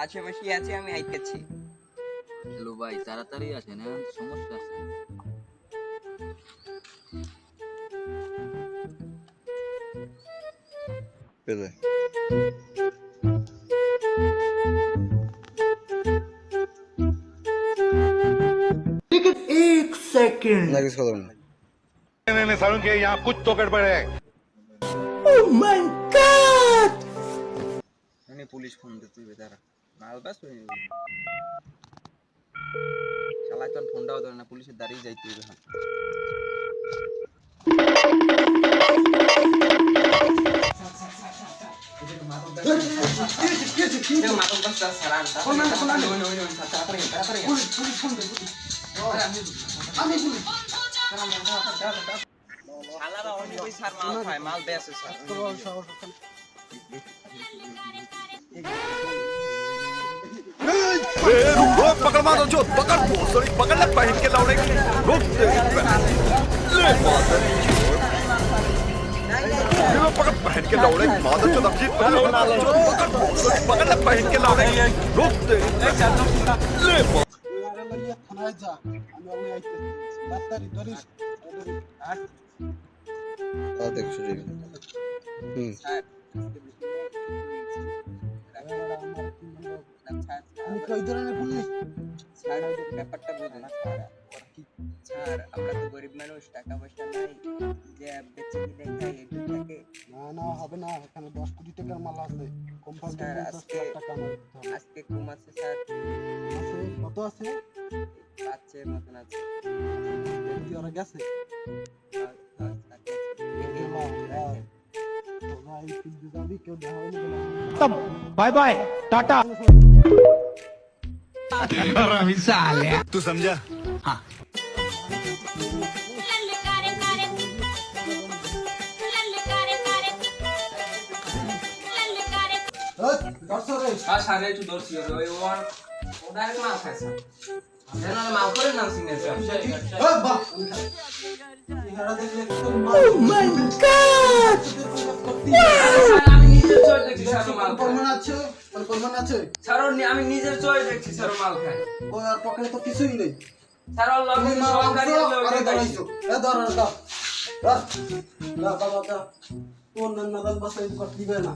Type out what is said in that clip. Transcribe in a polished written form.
আশেপাশে আছে, আমি আইতেছি। হ্যালো ভাই, তাড়াতাড়ি আসেন, সমস্যা আছে। পেলে एक सेकंड না কিছু কথা না मैं समझ गया यहाँ कुछ तो गड़बड़ है। ओह माय गॉड উনি পুলিশ ফোন দিতে হবে, তারা মাল বাস হয়ে যাবে। শালা তো ফোনটাও ধরে না, পুলিশের দাঁড়িয়ে যাইতে হবে। মাল বেছে স্যার। पकड़ मारो जो पकड़ भोसड़ी पकड़ ले पहन के लौड़े रुक ले मादर पकड़ पहन के लौड़े मादर जो तब पकड़ भोसड़ी पकड़ ले पहन के लौड़े रुक ले থানায় যা আমি আইতেছি ডাক্তারি ধরিস দেখ শুরু আমি কই ধরনের পুলিশ স্যার ওই ব্যাপারটা বুঝুন না স্যার। স্যার আমরা তো গরিব মানুষ, টাকা পয়সা নাই যে বেঁচে কি দেখাই একটু থাকে। না না হবে না, এখানে 10 কোটি টাকার মাল আছে কোম্পানি স্যার আজকে টাকা আমার দিতে হবে। আজকে কম আছে স্যার, আছে কত আছে? আছে মতন আছে। কি ওরা গেছে बाय बाय टाटा तू समझा हाँ সারে একটু দর্শি ওই ওর ওদার মাল খায় স্যার। যেন মাল করে নাম সিনে স্যার। আমি নিজের চোখে দেখছি স্যার মাল খায়। স্যার আমি নিজের চোখে দেখছি স্যার মাল খায়। পকেটে তো কিছুই নেই। স্যার ওর লগে সরকারি লোক গাইছে। বাবা দা, ওর নাম না বাসায় দিবে না।